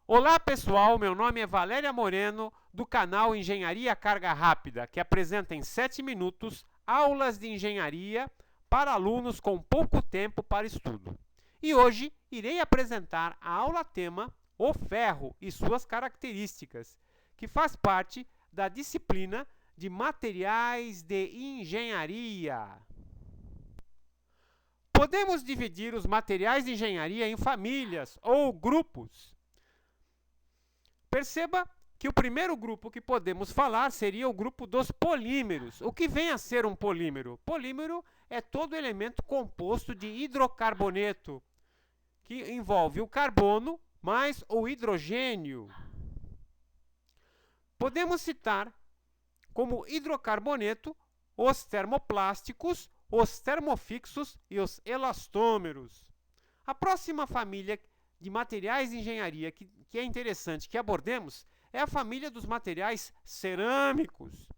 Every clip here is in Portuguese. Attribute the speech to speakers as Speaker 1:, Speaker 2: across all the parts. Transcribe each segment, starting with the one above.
Speaker 1: Olá pessoal, meu nome é Valéria Moreno, do canal Engenharia Carga Rápida, que apresenta em 7 minutos aulas de engenharia para alunos com pouco tempo para estudo. E hoje irei apresentar a aula-tema O Ferro e suas características, que faz parte da disciplina de Materiais de Engenharia. Podemos dividir os materiais de engenharia em famílias ou grupos. Perceba que o primeiro grupo que podemos falar seria o grupo dos polímeros. O que vem a ser um polímero? Polímero é todo elemento composto de hidrocarboneto, que envolve o carbono mais o hidrogênio. Podemos citar como hidrocarboneto os termoplásticos, os termofixos e os elastômeros. A próxima família de materiais de engenharia que é interessante que abordemos é a família dos materiais cerâmicos.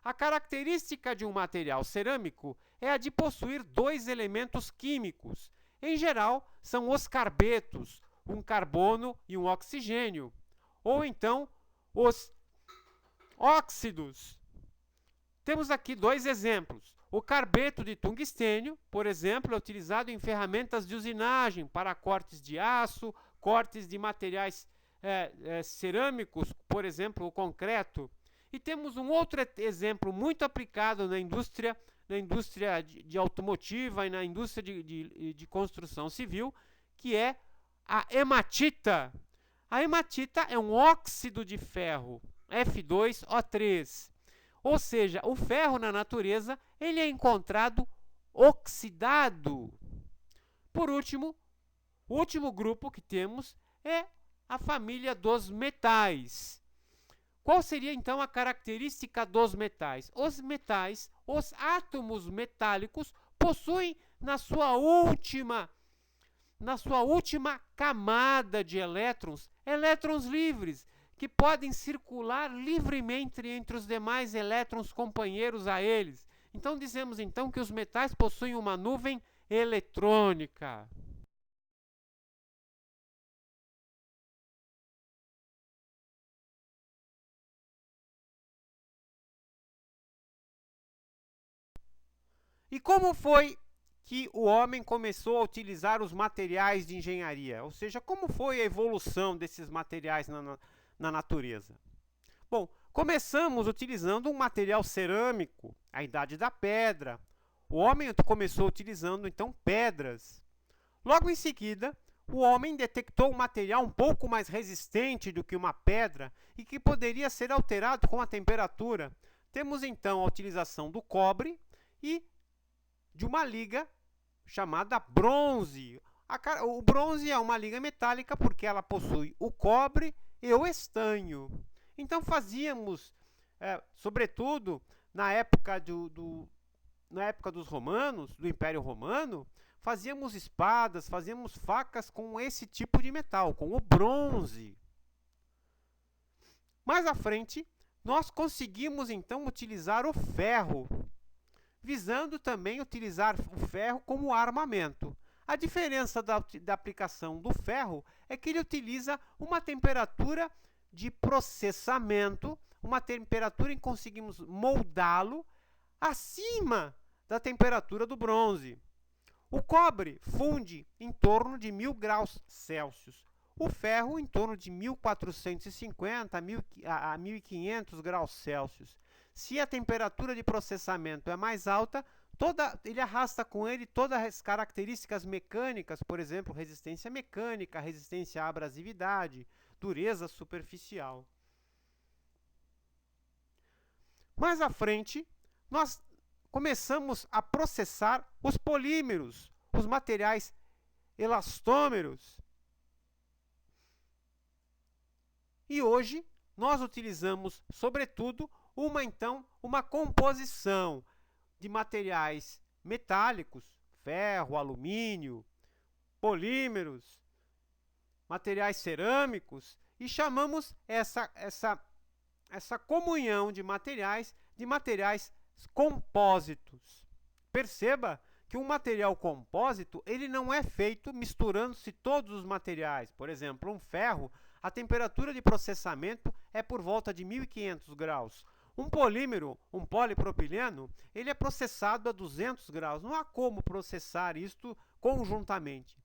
Speaker 1: A característica de um material cerâmico é a de possuir dois elementos químicos. Em geral, são os carbetos, um carbono e um oxigênio, ou então os óxidos. Temos aqui dois exemplos. O carbeto de tungstênio, por exemplo, é utilizado em ferramentas de usinagem para cortes de aço, cortes de materiais cerâmicos, por exemplo, o concreto. E temos um outro exemplo muito aplicado na indústria de automotiva e na indústria de construção civil, que é a hematita. A hematita é um óxido de ferro, F2O3. Ou seja, o ferro na natureza ele é encontrado oxidado. Por último, o último grupo que temos é a família dos metais. Qual seria então a característica dos metais? Os metais, os átomos metálicos, possuem na sua última camada de elétrons, elétrons livres, que podem circular livremente entre os demais elétrons companheiros a eles. Então dizemos então que os metais possuem uma nuvem eletrônica. E como foi que o homem começou a utilizar os materiais de engenharia? Ou seja, como foi a evolução desses materiais na natureza? Bom, começamos utilizando um material cerâmico, a Idade da Pedra. O homem começou utilizando, então, pedras. Logo em seguida, o homem detectou um material um pouco mais resistente do que uma pedra e que poderia ser alterado com a temperatura. Temos, então, a utilização do cobre e de uma liga chamada bronze. O bronze é uma liga metálica porque ela possui o cobre e o estanho. Então fazíamos, sobretudo na época dos romanos, do Império Romano, fazíamos espadas, fazíamos facas com esse tipo de metal, com o bronze. Mais à frente, nós conseguimos então utilizar o ferro, visando também utilizar o ferro como armamento. A diferença da aplicação do ferro é que ele utiliza uma temperatura de processamento, uma temperatura em que conseguimos moldá-lo acima da temperatura do bronze. O cobre funde em torno de 1000 graus Celsius. O ferro em torno de 1450 a 1500 graus Celsius. Se a temperatura de processamento é mais alta, ele arrasta com ele todas as características mecânicas, por exemplo, resistência mecânica, resistência à abrasividade, dureza superficial. Mais à frente, nós começamos a processar os polímeros, os materiais elastômeros. E hoje nós utilizamos, sobretudo, uma composição de materiais metálicos, ferro, alumínio, polímeros, materiais cerâmicos, e chamamos essa comunhão de materiais compósitos. Perceba que um material compósito ele não é feito misturando-se todos os materiais. Por exemplo, um ferro, a temperatura de processamento é por volta de 1500 graus. Um polímero, um polipropileno, ele é processado a 200 graus. Não há como processar isto conjuntamente.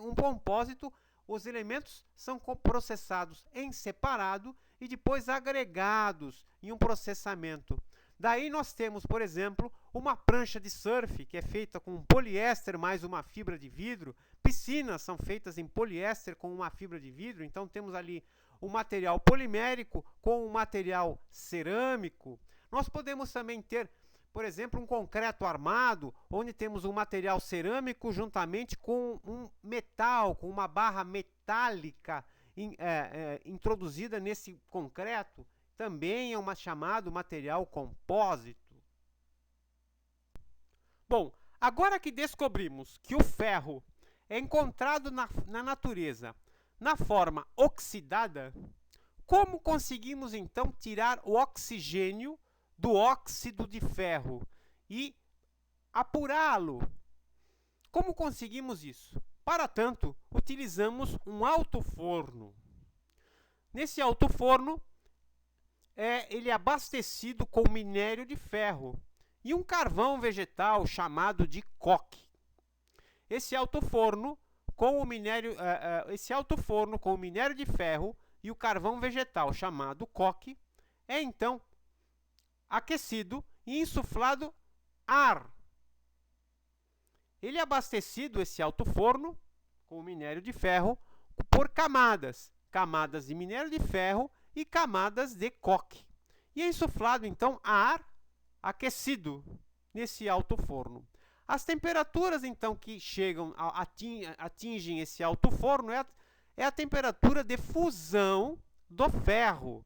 Speaker 1: Um compósito, os elementos são processados em separado e depois agregados em um processamento. Daí nós temos, por exemplo, uma prancha de surf, que é feita com poliéster mais uma fibra de vidro. Piscinas são feitas em poliéster com uma fibra de vidro. Então temos ali o material polimérico com o material cerâmico. Nós podemos também ter, por exemplo, um concreto armado, onde temos um material cerâmico juntamente com um metal, com uma barra metálica introduzida nesse concreto. Também é chamado material compósito. Bom, agora que descobrimos que o ferro é encontrado na natureza na forma oxidada, como conseguimos então tirar o oxigênio do óxido de ferro e apurá-lo? Como conseguimos isso? Para tanto, utilizamos um alto-forno. Nesse alto-forno, ele é abastecido com minério de ferro e um carvão vegetal chamado de coque. Esse alto-forno com o minério de ferro e o carvão vegetal chamado coque é então aquecido e insuflado ar. Ele é abastecido, esse alto-forno, com o minério de ferro, por camadas de minério de ferro e camadas de coque. E é insuflado, então, ar aquecido nesse alto-forno. As temperaturas, então, que atingem esse alto-forno é a temperatura de fusão do ferro,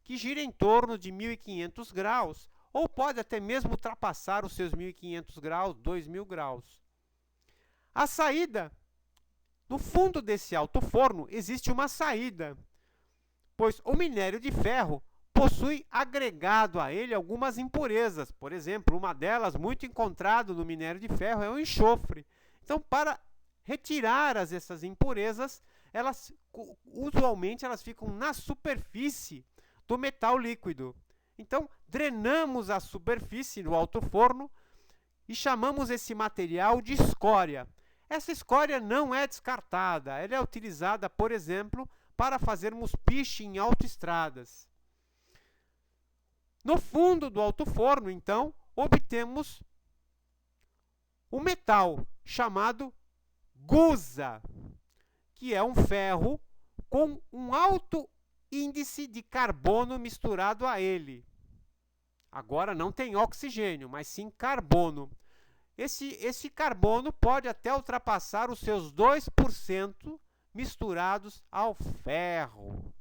Speaker 1: que gira em torno de 1500 graus, ou pode até mesmo ultrapassar os seus 1500 graus, 2000 graus. A saída, no fundo desse alto-forno, existe uma saída, pois o minério de ferro possui agregado a ele algumas impurezas. Por exemplo, uma delas, muito encontrada no minério de ferro, é o enxofre. Então, para retirar essas impurezas, usualmente elas ficam na superfície do metal líquido. Então, drenamos a superfície do alto-forno e chamamos esse material de escória. Essa escória não é descartada, ela é utilizada, por exemplo, para fazermos piche em autoestradas. No fundo do alto-forno, então, obtemos um metal chamado gusa, que é um ferro com um alto índice de carbono misturado a ele. Agora não tem oxigênio, mas sim carbono. Esse carbono pode até ultrapassar os seus 2% misturados ao ferro.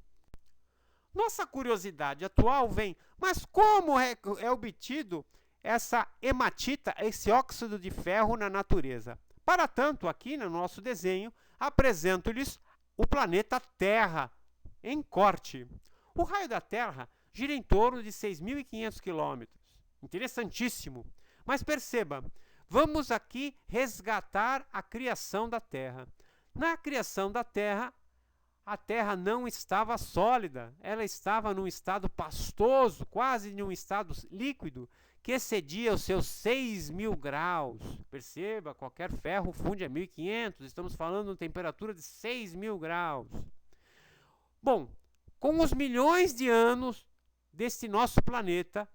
Speaker 1: Nossa curiosidade atual vem, mas como é obtido essa hematita, esse óxido de ferro na natureza? Para tanto, aqui no nosso desenho, apresento-lhes o planeta Terra em corte. O raio da Terra gira em torno de 6.500 quilômetros. Interessantíssimo. Mas perceba, vamos aqui resgatar a criação da Terra. Na criação da Terra, a Terra não estava sólida, ela estava num estado pastoso, quase num estado líquido, que excedia os seus 6.000 graus. Perceba, qualquer ferro funde a 1.500, estamos falando de temperatura de 6.000 graus. Bom, com os milhões de anos deste nosso planeta,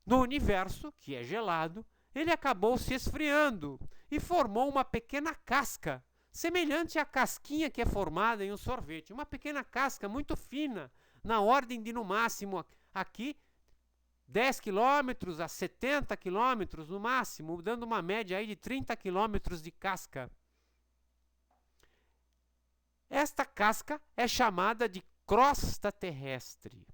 Speaker 1: no universo, que é gelado, ele acabou se esfriando e formou uma pequena casca, semelhante à casquinha que é formada em um sorvete. Uma pequena casca muito fina, na ordem de, no máximo, aqui, 10 km a 70 km no máximo, dando uma média aí de 30 km de casca. Esta casca é chamada de crosta terrestre,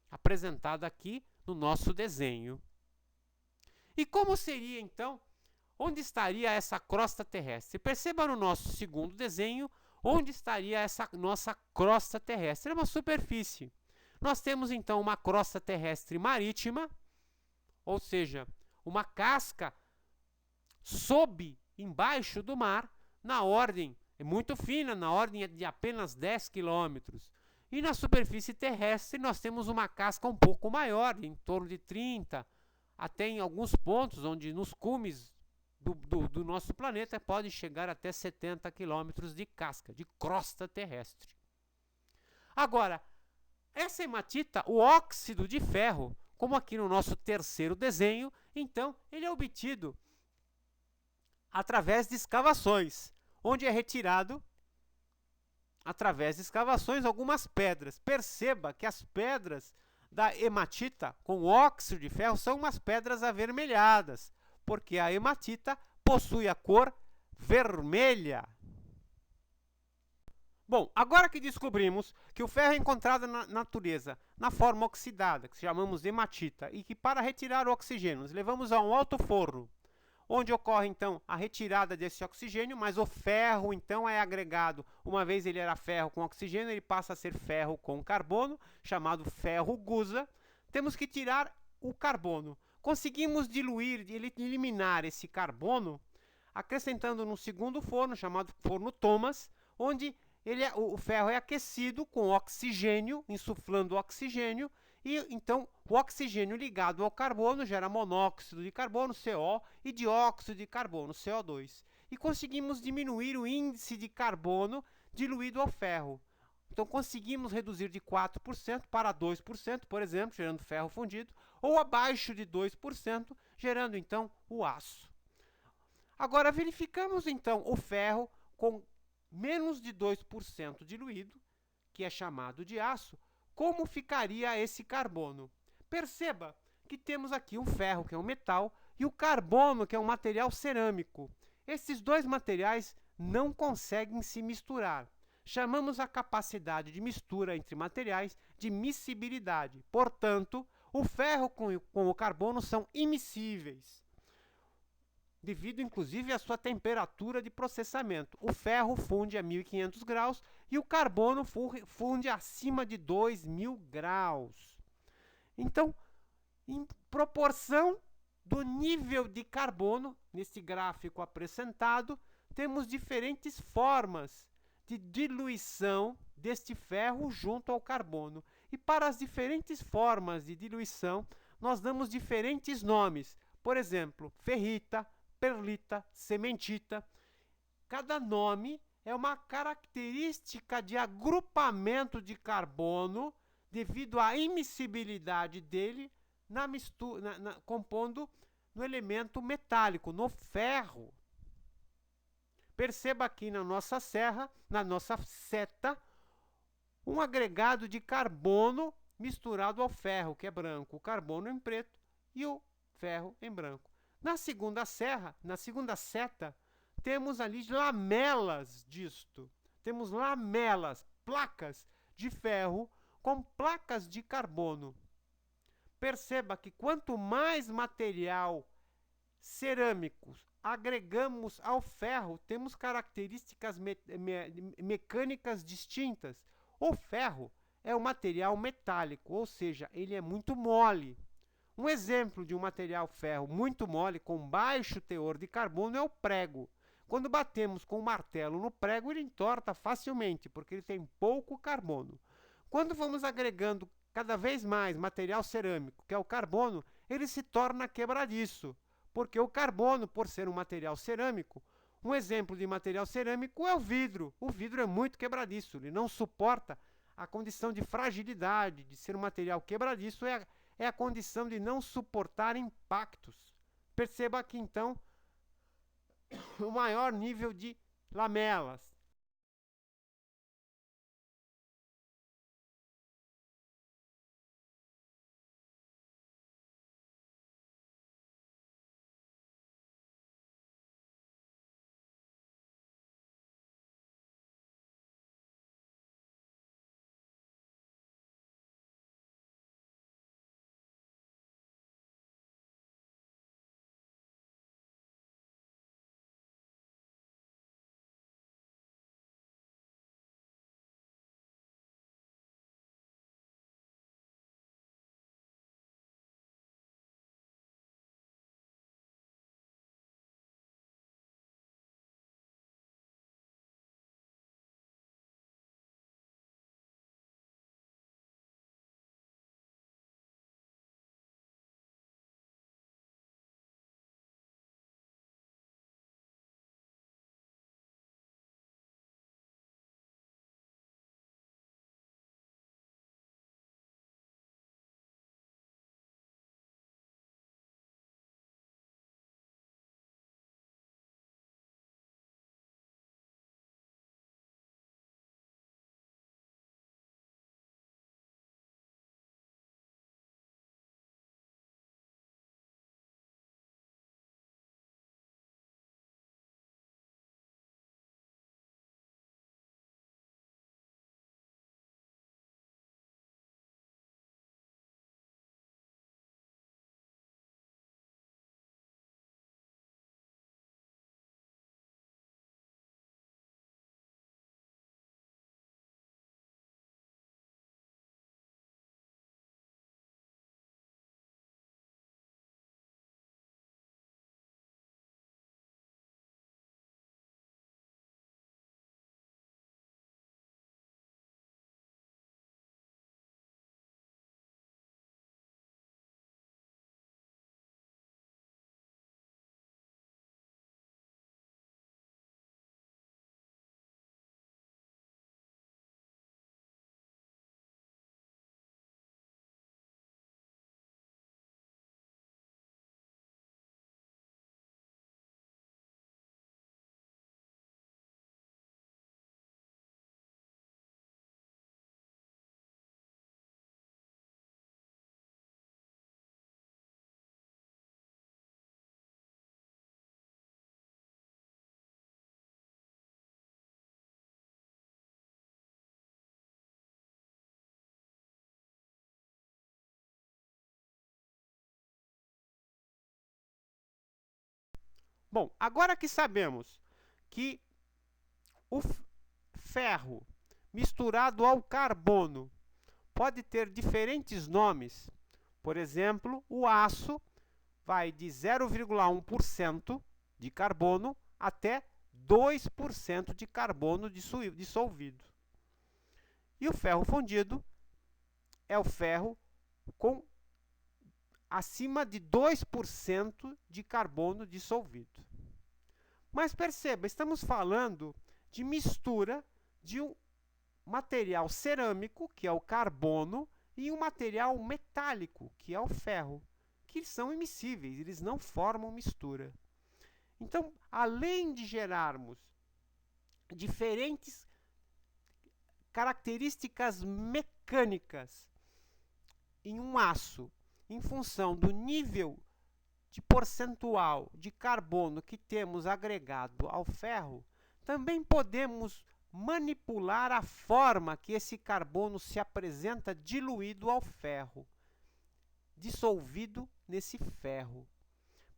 Speaker 1: apresentada aqui no nosso desenho. E como seria, então, onde estaria essa crosta terrestre? Perceba no nosso segundo desenho onde estaria essa nossa crosta terrestre. É uma superfície. Nós temos, então, uma crosta terrestre marítima, ou seja, uma casca sob, embaixo do mar, na ordem, é muito fina, na ordem de apenas 10 quilômetros. E na superfície terrestre nós temos uma casca um pouco maior, em torno de 30, até em alguns pontos, onde nos cumes do nosso planeta pode chegar até 70 quilômetros de casca, de crosta terrestre. Agora, essa hematita, o óxido de ferro, como aqui no nosso terceiro desenho, então ele é obtido através de escavações, onde é retirado através de escavações algumas pedras. Perceba que as pedras da hematita com óxido de ferro são umas pedras avermelhadas, porque a hematita possui a cor vermelha. Bom, agora que descobrimos que o ferro é encontrado na natureza na forma oxidada, que chamamos de hematita, e que para retirar o oxigênio nós levamos a um alto forno, onde ocorre então a retirada desse oxigênio, mas o ferro então é agregado, uma vez ele era ferro com oxigênio, ele passa a ser ferro com carbono, chamado ferro gusa. Temos que tirar o carbono. Conseguimos diluir, eliminar esse carbono, acrescentando num segundo forno, chamado forno Thomas, onde o ferro é aquecido com oxigênio, insuflando oxigênio, e então o oxigênio ligado ao carbono gera monóxido de carbono, CO, e dióxido de carbono, CO2. E conseguimos diminuir o índice de carbono diluído ao ferro. Então conseguimos reduzir de 4% para 2%, por exemplo, gerando ferro fundido, ou abaixo de 2%, gerando então o aço. Agora verificamos então o ferro com menos de 2% diluído, que é chamado de aço. Como ficaria esse carbono? Perceba que temos aqui um ferro, que é um metal, e o carbono, que é um material cerâmico. Esses dois materiais não conseguem se misturar. Chamamos a capacidade de mistura entre materiais de miscibilidade. Portanto, o ferro com o carbono são immiscíveis, devido inclusive à sua temperatura de processamento. O ferro funde a 1500 graus e o carbono funde acima de 2000 graus. Então, em proporção do nível de carbono, nesse gráfico apresentado, temos diferentes formas de diluição deste ferro junto ao carbono. E para as diferentes formas de diluição, nós damos diferentes nomes. Por exemplo, ferrita, perlita, cementita. Cada nome é uma característica de agrupamento de carbono devido à immiscibilidade dele compondo no elemento metálico, no ferro. Perceba aqui na nossa serra, na nossa seta, um agregado de carbono misturado ao ferro, que é branco, o carbono em preto e o ferro em branco. Na segunda serra, na segunda seta, temos ali lamelas disto. Temos lamelas, placas de ferro com placas de carbono. Perceba que quanto mais material cerâmico agregamos ao ferro, temos características mecânicas distintas. O ferro é um material metálico, ou seja, ele é muito mole. Um exemplo de um material ferro muito mole, com baixo teor de carbono, é o prego. Quando batemos com o martelo no prego, ele entorta facilmente, porque ele tem pouco carbono. Quando vamos agregando cada vez mais material cerâmico, que é o carbono, ele se torna quebradiço, porque o carbono, por ser um material cerâmico, um exemplo de material cerâmico é o vidro. O vidro é muito quebradiço, ele não suporta a condição de fragilidade, de ser um material quebradiço, é a condição de não suportar impactos. Perceba aqui, então, o maior nível de lamelas. Bom, agora que sabemos que o ferro misturado ao carbono pode ter diferentes nomes, por exemplo, o aço vai de 0,1% de carbono até 2% de carbono dissolvido. E o ferro fundido é o ferro com acima de 2% de carbono dissolvido. Mas perceba, estamos falando de mistura de um material cerâmico, que é o carbono, e um material metálico, que é o ferro, que são immiscíveis, eles não formam mistura. Então, além de gerarmos diferentes características mecânicas em um aço, em função do nível de percentual de carbono que temos agregado ao ferro, também podemos manipular a forma que esse carbono se apresenta diluído ao ferro, dissolvido nesse ferro.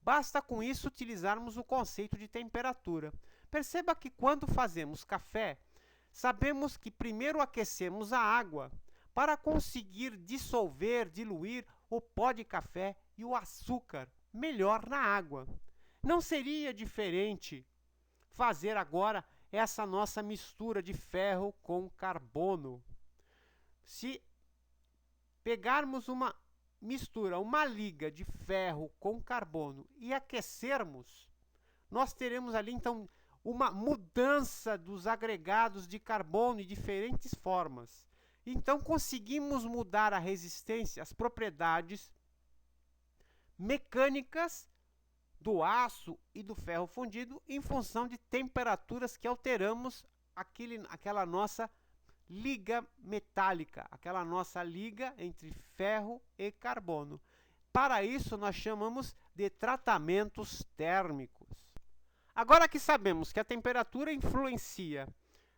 Speaker 1: Basta com isso utilizarmos o conceito de temperatura. Perceba que quando fazemos café, sabemos que primeiro aquecemos a água para conseguir dissolver, diluir o pó de café e o açúcar melhor na água. Não seria diferente fazer agora essa nossa mistura de ferro com carbono. Se pegarmos uma mistura, uma liga de ferro com carbono e aquecermos, nós teremos ali então uma mudança dos agregados de carbono em diferentes formas. Então conseguimos mudar a resistência, as propriedades mecânicas do aço e do ferro fundido em função de temperaturas que alteramos aquela nossa liga metálica, aquela nossa liga entre ferro e carbono. Para isso, nós chamamos de tratamentos térmicos. Agora que sabemos que a temperatura influencia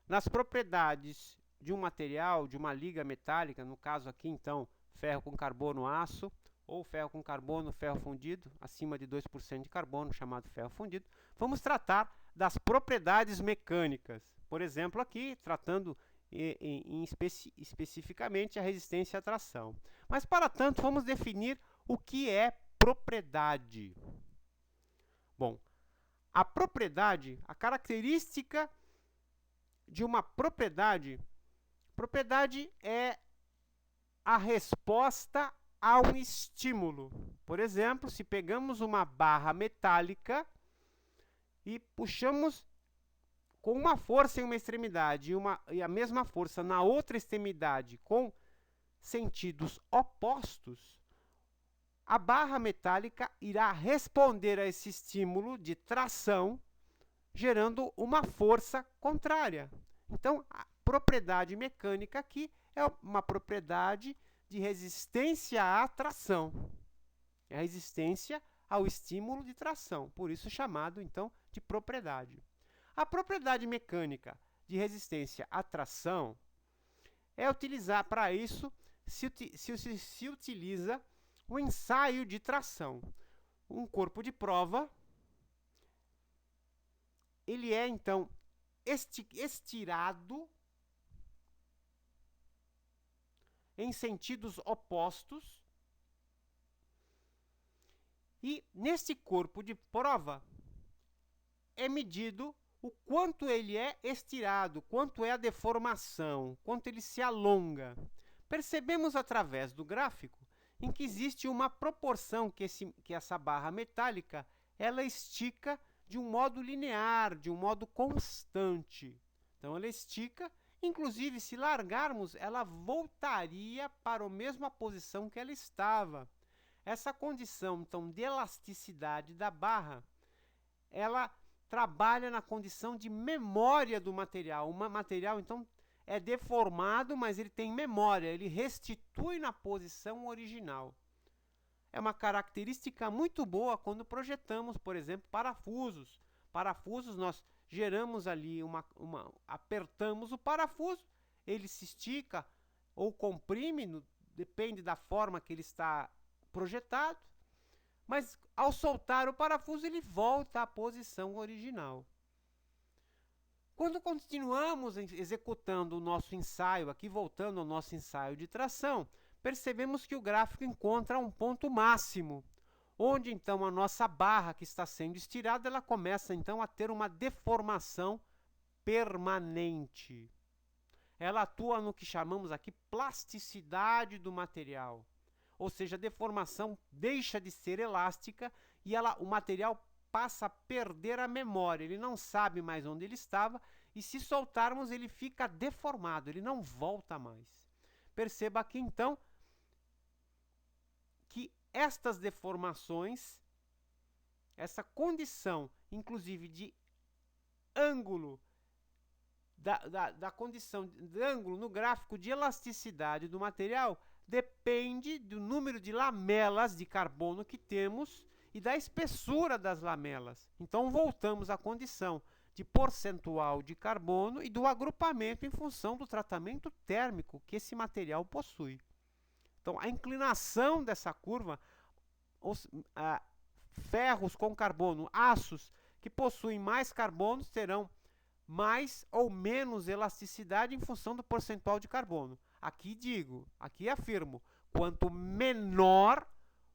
Speaker 1: nas propriedades de um material, de uma liga metálica, no caso aqui, então, ferro com carbono, aço, ou ferro com carbono, ferro fundido, acima de 2% de carbono, chamado ferro fundido, vamos tratar das propriedades mecânicas. Por exemplo, aqui, tratando especificamente a resistência à tração. Mas, para tanto, vamos definir o que é propriedade. Bom, a propriedade, a característica de uma propriedade é a resposta a um estímulo. Por exemplo, se pegamos uma barra metálica e puxamos com uma força em uma extremidade e a mesma força na outra extremidade com sentidos opostos, a barra metálica irá responder a esse estímulo de tração, gerando uma força contrária. Então, a propriedade mecânica aqui é uma propriedade de resistência à tração. É a resistência ao estímulo de tração, por isso chamado, então, de propriedade. A propriedade mecânica de resistência à tração é utilizar para isso, se utiliza o ensaio de tração. Um corpo de prova, ele é, então, estirado em sentidos opostos e, neste corpo de prova, é medido o quanto ele é estirado, quanto é a deformação, quanto ele se alonga. Percebemos através do gráfico em que existe uma proporção que essa barra metálica ela estica de um modo linear, de um modo constante. Então, ela estica, inclusive, se largarmos, ela voltaria para a mesma posição que ela estava. Essa condição, então, de elasticidade da barra, ela trabalha na condição de memória do material. O material, então, é deformado, mas ele tem memória, ele restitui na posição original. É uma característica muito boa quando projetamos, por exemplo, parafusos. Parafusos, nós geramos ali, apertamos o parafuso, ele se estica ou comprime, depende da forma que ele está projetado. mas ao soltar o parafuso ele volta à posição original. Quando continuamos executando o nosso ensaio, aqui voltando ao nosso ensaio de tração, percebemos que o gráfico encontra um ponto máximo, onde então a nossa barra que está sendo estirada, ela começa então a ter uma deformação permanente. Ela atua no que chamamos aqui plasticidade do material, ou seja, a deformação deixa de ser elástica e o material passa a perder a memória, ele não sabe mais onde ele estava e se soltarmos ele fica deformado, ele não volta mais. Perceba aqui então que estas deformações, essa condição inclusive de ângulo, da condição de ângulo no gráfico de elasticidade do material depende do número de lamelas de carbono que temos e da espessura das lamelas. Então, voltamos à condição de percentual de carbono e do agrupamento em função do tratamento térmico que esse material possui. Então, a inclinação dessa curva, ferros com carbono, aços que possuem mais carbono terão mais ou menos elasticidade em função do percentual de carbono. Aqui afirmo, quanto menor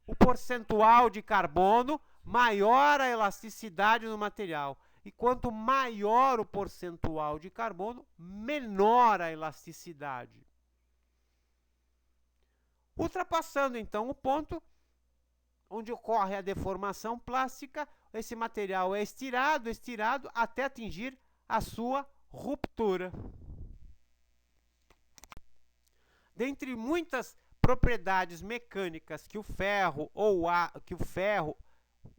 Speaker 1: o percentual de carbono, maior a elasticidade do material. E quanto maior o percentual de carbono, menor a elasticidade. Ultrapassando então o ponto onde ocorre a deformação plástica, esse material é estirado até atingir a sua ruptura. Dentre muitas propriedades mecânicas que o ferro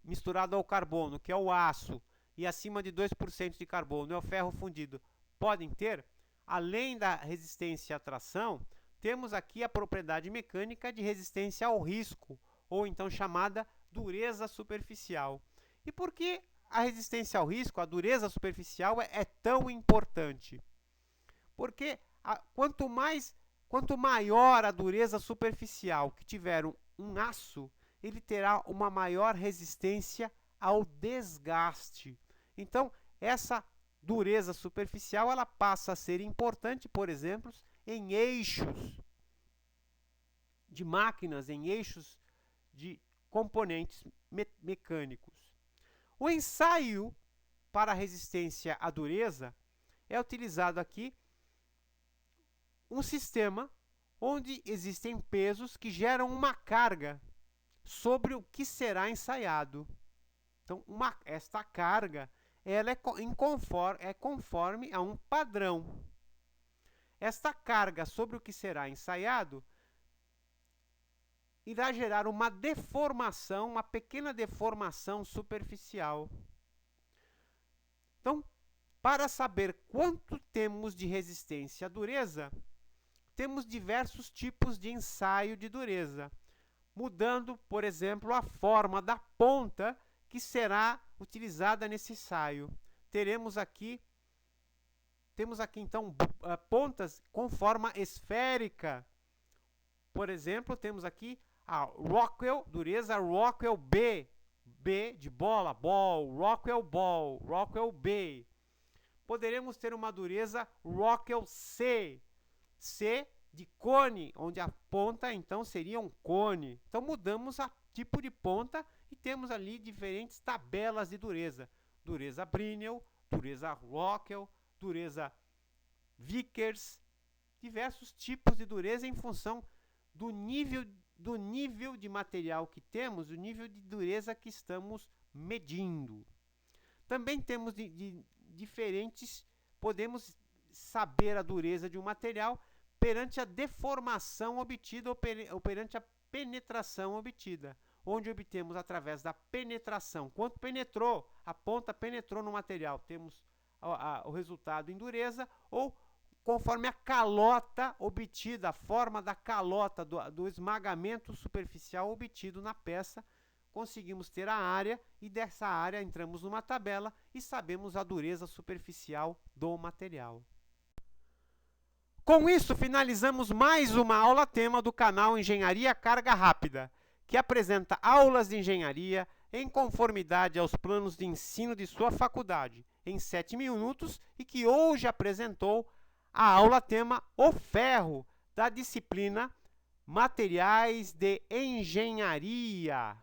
Speaker 1: misturado ao carbono, que é o aço, e acima de 2% de carbono é o ferro fundido, podem ter, além da resistência à tração, temos aqui a propriedade mecânica de resistência ao risco, ou então chamada dureza superficial. E por que a resistência ao risco, a dureza superficial é tão importante? Porque quanto maior a dureza superficial que tiver um aço, ele terá uma maior resistência ao desgaste. Então, essa dureza superficial ela passa a ser importante, por exemplo, em eixos de máquinas, em eixos de componentes mecânicos. O ensaio para a resistência à dureza é utilizado aqui um sistema onde existem pesos que geram uma carga sobre o que será ensaiado. Então, esta carga ela é conforme a um padrão. Esta carga sobre o que será ensaiado irá gerar uma deformação, uma pequena deformação superficial. Então, para saber quanto temos de resistência à dureza, temos diversos tipos de ensaio de dureza, mudando, por exemplo, a forma da ponta que será utilizada nesse ensaio. Temos aqui então pontas com forma esférica. Por exemplo, temos aqui a Rockwell, dureza Rockwell B, B de bola, ball, Rockwell ball, Rockwell B. Poderemos ter uma dureza Rockwell C, C de cone, onde a ponta então seria um cone. Então mudamos o tipo de ponta e temos ali diferentes tabelas de dureza. Dureza Brinell, dureza Rockwell, dureza Vickers, diversos tipos de dureza em função do nível de material que temos, o nível de dureza que estamos medindo. Também temos podemos saber a dureza de um material perante a deformação obtida ou perante a penetração obtida, onde obtemos através da penetração. Quanto penetrou, a ponta penetrou no material, temos o resultado em dureza, ou conforme a calota obtida, a forma da calota, do esmagamento superficial obtido na peça, conseguimos ter a área e dessa área entramos numa tabela e sabemos a dureza superficial do material. Com isso, finalizamos mais uma aula tema do canal Engenharia Carga Rápida. que apresenta aulas de engenharia em conformidade aos planos de ensino de sua faculdade, em 7 minutos, e que hoje apresentou a aula tema O Ferro, da disciplina Materiais de Engenharia.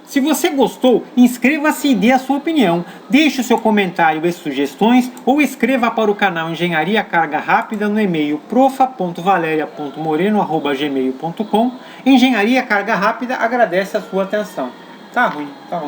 Speaker 2: Se você gostou, inscreva-se e dê a sua opinião. Deixe o seu comentário e sugestões ou escreva para o canal Engenharia Carga Rápida no e-mail profa.valeria.moreno@gmail.com. Engenharia Carga Rápida agradece a sua atenção. Tá ruim.